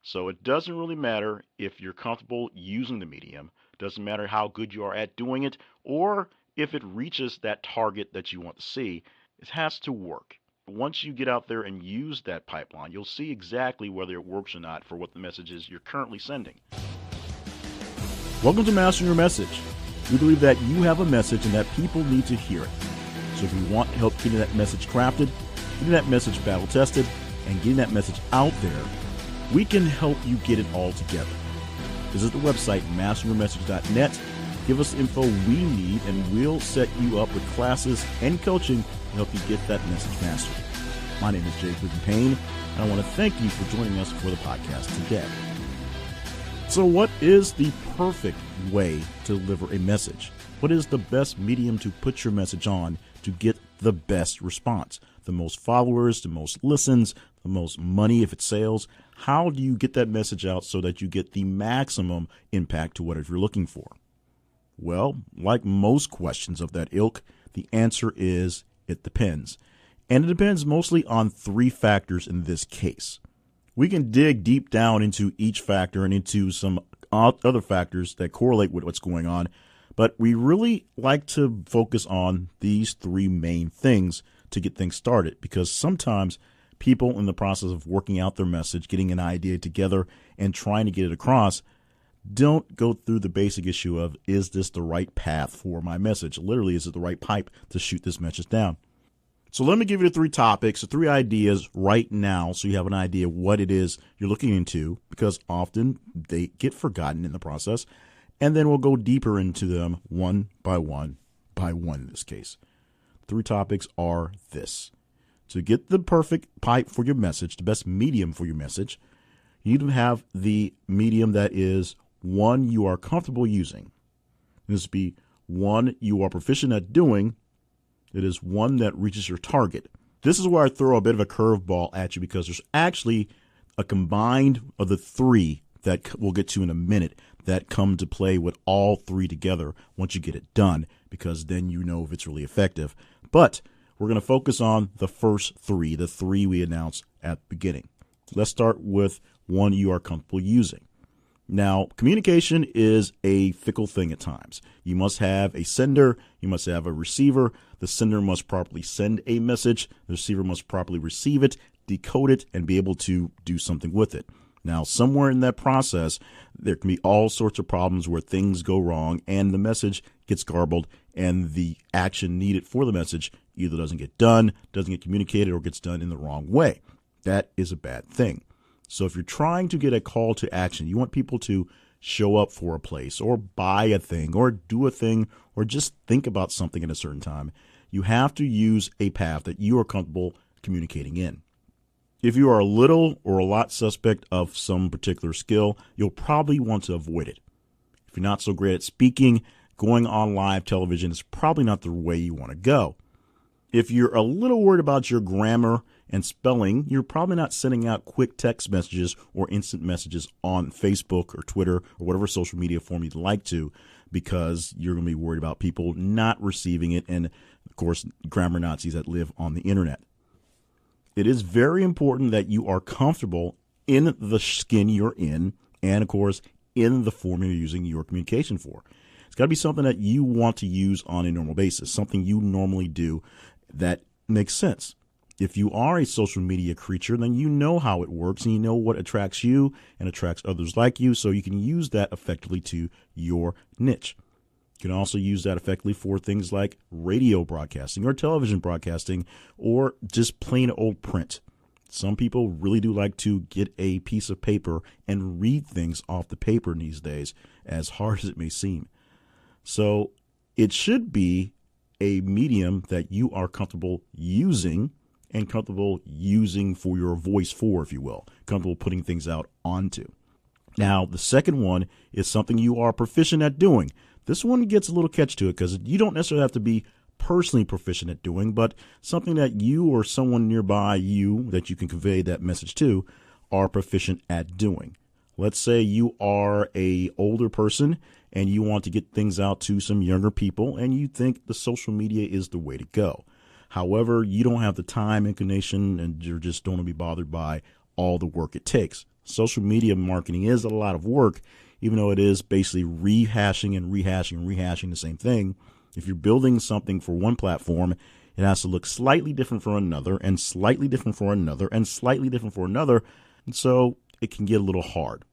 So it doesn't really matter if you're comfortable using the medium, doesn't matter how good you are at doing it, or if it reaches that target that you want to see, it has to work. Once you get out there and use that pipeline, you'll see exactly whether it works or not for what the message is you're currently sending. Welcome to Mastering Your Message. We believe that you have a message and that people need to hear it. So if you want help getting that message crafted, getting that message battle tested, and getting that message out there, we can help you get it all together. Visit the website, masteryourmessage.net. Give us the info we need, and we'll set you up with classes and coaching to help you get that message mastered. My name is Jay Payne, and I want to thank you for joining us for the podcast today. So what is the perfect way to deliver a message? What is the best medium to put your message on to get the best response? The most followers, the most listens, the most money if it sales. How do you get that message out so that you get the maximum impact to whatever you're looking for? Well, like most questions of that ilk, the answer is it depends. And it depends mostly on three factors in this case. We can dig deep down into each factor and into some other factors that correlate with what's going on, but we really like to focus on these three main things to get things started, because sometimes people in the process of working out their message, getting an idea together and trying to get it across, don't go through the basic issue of, is this the right path for my message? Literally, is it the right pipe to shoot this message down? So let me give you the three topics, the three ideas right now, so you have an idea what it is you're looking into, because often they get forgotten in the process. And then we'll go deeper into them one by one in this case. Three topics are this. To get the perfect pipe for your message, the best medium for your message, you need to have the medium that is one you are comfortable using. This would be one you are proficient at doing. It is one that reaches your target. This is where I throw a bit of a curveball at you, because there's actually a combined of the three that we'll get to in a minute that come to play with all three together once you get it done, because then you know if it's really effective. But we're going to focus on the first three, the three we announced at the beginning. Let's start with one you are comfortable using. Now, communication is a fickle thing at times. You must have a sender, you must have a receiver. The sender must properly send a message. The receiver must properly receive it, decode it, and be able to do something with it. Now, somewhere in that process, there can be all sorts of problems where things go wrong and the message gets garbled, and the action needed for the message either doesn't get done, doesn't get communicated, or gets done in the wrong way. That is a bad thing. So if you're trying to get a call to action, you want people to show up for a place or buy a thing or do a thing or just think about something at a certain time, you have to use a path that you are comfortable communicating in. If you are a little or a lot suspect of some particular skill, you'll probably want to avoid it. If you're not so great at speaking, going on live television is probably not the way you want to go. If you're a little worried about your grammar and spelling, you're probably not sending out quick text messages or instant messages on Facebook or Twitter or whatever social media form you'd like to, because you're going to be worried about people not receiving it and, of course, grammar Nazis that live on the internet. It is very important that you are comfortable in the skin you're in and, of course, in the form you're using your communication for. It's got to be something that you want to use on a normal basis, something you normally do that makes sense. If you are a social media creature, then you know how it works and you know what attracts you and attracts others like you, so you can use that effectively to your niche. You can also use that effectively for things like radio broadcasting or television broadcasting or just plain old print. Some people really do like to get a piece of paper and read things off the paper these days, as hard as it may seem. So it should be a medium that you are comfortable using and comfortable using for your voice for, if you will, comfortable putting things out onto. Now, the second one is something you are proficient at doing. This one gets a little catch to it because you don't necessarily have to be personally proficient at doing, but something that you or someone nearby you that you can convey that message to are proficient at doing. Let's say you are a older person and you want to get things out to some younger people and you think the social media is the way to go. However, you don't have the time, inclination, and you just don't want to be bothered by all the work it takes. Social media marketing is a lot of work, even though it is basically rehashing and rehashing and rehashing the same thing. If you're building something for one platform, it has to look slightly different for another, and slightly different for another, and slightly different for another. And so it can get a little hard.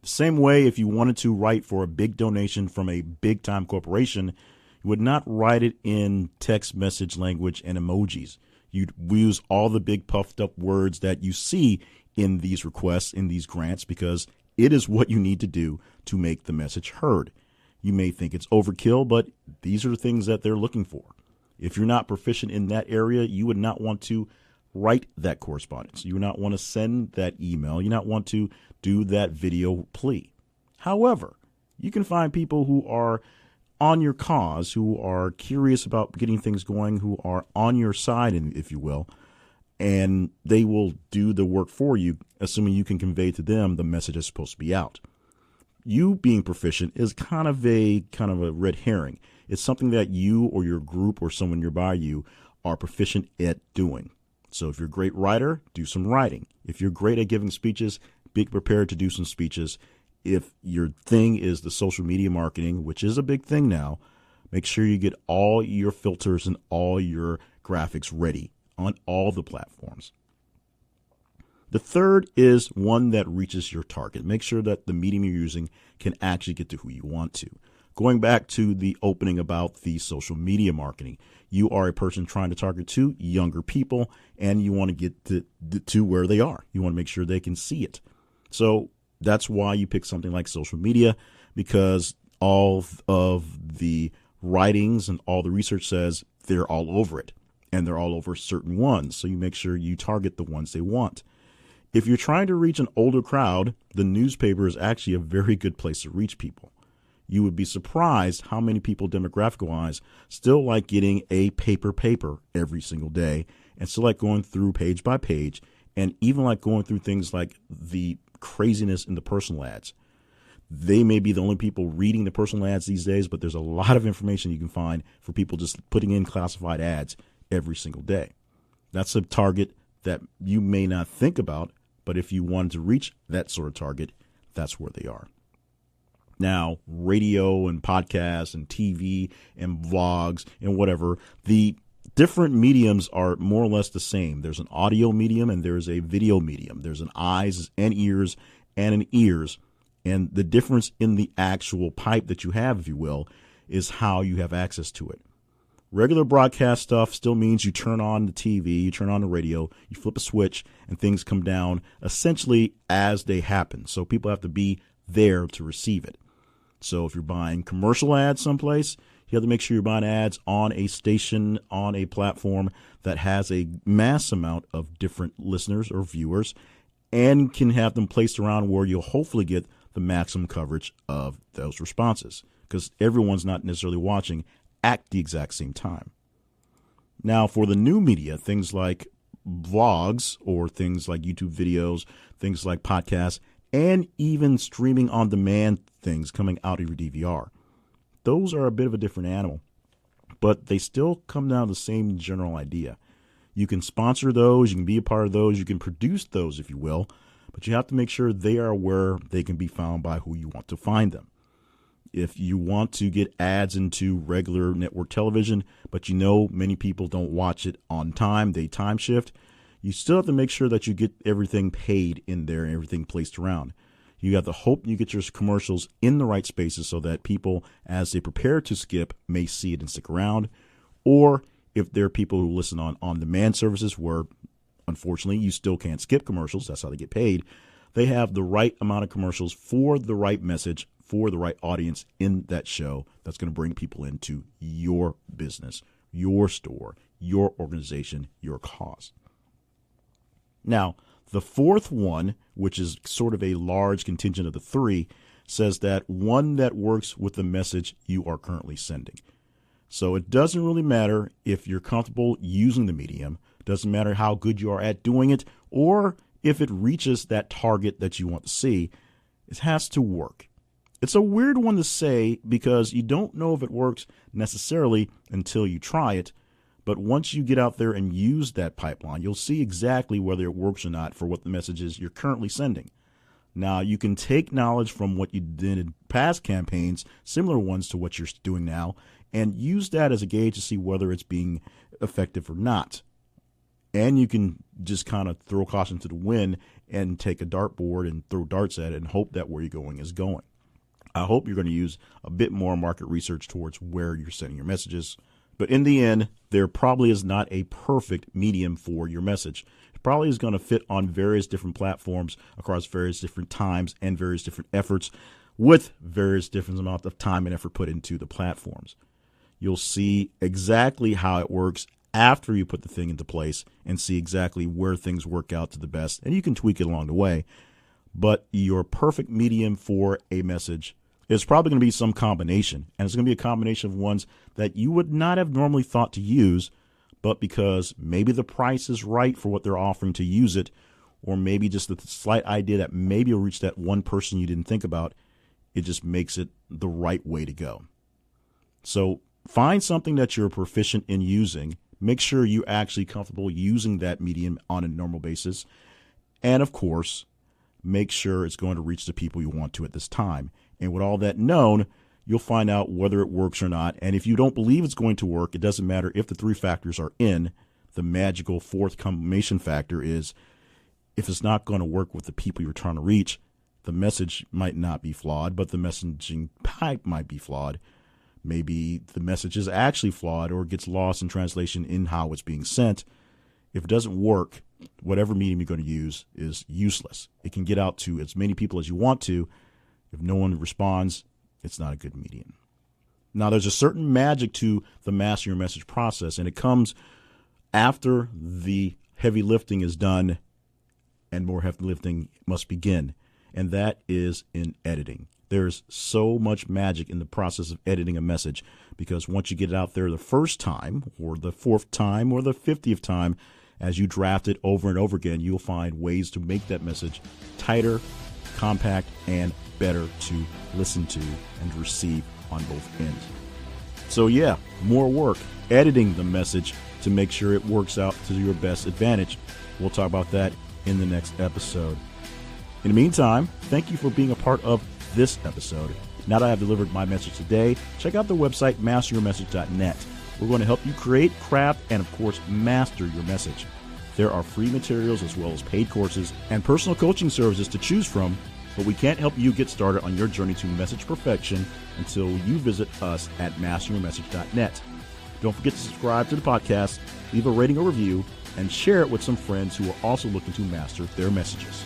The same way, if you wanted to write for a big donation from a big time corporation, you would not write it in text message language and emojis. You'd use all the big puffed up words that you see in these requests, in these grants, because it is what you need to do to make the message heard. You may think it's overkill, but these are the things that they're looking for. If you're not proficient in that area, you would not want to write that correspondence. You would not want to send that email. You not want to do that video plea. However, you can find people who are on your cause, who are curious about getting things going, who are on your side, if you will, and they will do the work for you, assuming you can convey to them the message that's supposed to be out. You being proficient is kind of a red herring. It's something that you or your group or someone nearby you are proficient at doing. So if you're a great writer, do some writing. If you're great at giving speeches, be prepared to do some speeches. If your thing is the social media marketing, which is a big thing now, make sure you get all your filters and all your graphics ready on all the platforms. The third is one that reaches your target. Make sure that the medium you're using can actually get to who you want to. Going back to the opening about the social media marketing, you are a person trying to target to younger people, and you want to get to where they are. You want to make sure they can see it. So that's why you pick something like social media, because all of the writings and all the research says they're all over it, and they're all over certain ones. So you make sure you target the ones they want. If you're trying to reach an older crowd, the newspaper is actually a very good place to reach people. You would be surprised how many people demographic-wise still like getting a paper every single day, and still like going through page by page, and even like going through things like the craziness in the personal ads. They may be the only people reading the personal ads these days, but there's a lot of information you can find for people just putting in classified ads every single day. That's a target that you may not think about, but if you wanted to reach that sort of target, that's where they are. Now, radio and podcasts and TV and vlogs and whatever, the different mediums are more or less the same. There's an audio medium and there's a video medium. There's an eyes and ears and an ears. And the difference in the actual pipe that you have, if you will, is how you have access to it. Regular broadcast stuff still means you turn on the TV, you turn on the radio, you flip a switch, and things come down essentially as they happen. So people have to be there to receive it. So if you're buying commercial ads someplace, you have to make sure you're buying ads on a station, on a platform that has a mass amount of different listeners or viewers, and can have them placed around where you'll hopefully get the maximum coverage of those responses, because everyone's not necessarily watching at the exact same time. Now, for the new media, things like vlogs or things like YouTube videos, things like podcasts, and even streaming on demand things coming out of your DVR. Those are a bit of a different animal, but they still come down to the same general idea. You can sponsor those, you can be a part of those, you can produce those, if you will, but you have to make sure they are where they can be found by who you want to find them. If you want to get ads into regular network television, but you know many people don't watch it on time, they time shift, you still have to make sure that you get everything paid in there and everything placed around. You have to hope you get your commercials in the right spaces so that people, as they prepare to skip, may see it and stick around. Or if there are people who listen on demand services where, unfortunately, you still can't skip commercials, that's how they get paid, they have the right amount of commercials for the right message, for the right audience in that show that's going to bring people into your business, your store, your organization, your cause. Now, the fourth one, which is sort of a large contingent of the three, says that one that works with the message you are currently sending. So it doesn't really matter if you're comfortable using the medium, doesn't matter how good you are at doing it, or if it reaches that target that you want to see, it has to work. It's a weird one to say because you don't know if it works necessarily until you try it. But once you get out there and use that pipeline, you'll see exactly whether it works or not for what the message is you're currently sending. Now, you can take knowledge from what you did in past campaigns, similar ones to what you're doing now, and use that as a gauge to see whether it's being effective or not. And you can just kind of throw caution to the wind and take a dartboard and throw darts at it and hope that where you're going is going. I hope you're going to use a bit more market research towards where you're sending your messages. But in the end, there probably is not a perfect medium for your message. It probably is going to fit on various different platforms across various different times and various different efforts with various different amounts of time and effort put into the platforms. You'll see exactly how it works after you put the thing into place and see exactly where things work out to the best. And you can tweak it along the way. But your perfect medium for a message is probably going to be some combination. And it's going to be a combination of ones that you would not have normally thought to use, but because maybe the price is right for what they're offering to use it, or maybe just the slight idea that maybe you'll reach that one person you didn't think about, it just makes it the right way to go. So find something that you're proficient in using. Make sure you're actually comfortable using that medium on a normal basis. And of course, make sure it's going to reach the people you want to at this time. And with all that known, you'll find out whether it works or not. And if you don't believe it's going to work, it doesn't matter if the three factors are in. The magical fourth combination factor is if it's not going to work with the people you're trying to reach, the message might not be flawed, but the messaging pipe might be flawed. Maybe the message is actually flawed or gets lost in translation in how it's being sent. If it doesn't work, whatever medium you're going to use is useless. It can get out to as many people as you want to. If no one responds, it's not a good medium. Now, there's a certain magic to the master your message process, and it comes after the heavy lifting is done and more heavy lifting must begin, and that is in editing. There's so much magic in the process of editing a message because once you get it out there the first time or the fourth time or the 50th time, as you draft it over and over again, you'll find ways to make that message tighter, compact, and better to listen to and receive on both ends. So yeah, more work editing the message to make sure it works out to your best advantage. We'll talk about that in the next episode. In the meantime, thank you for being a part of this episode. Now that I have delivered my message today, check out the website masteryourmessage.net. We're going to help you create, craft, and of course, master your message. There are free materials as well as paid courses and personal coaching services to choose from, but we can't help you get started on your journey to message perfection until you visit us at masteryourmessage.net. Don't forget to subscribe to the podcast, leave a rating or review, and share it with some friends who are also looking to master their messages.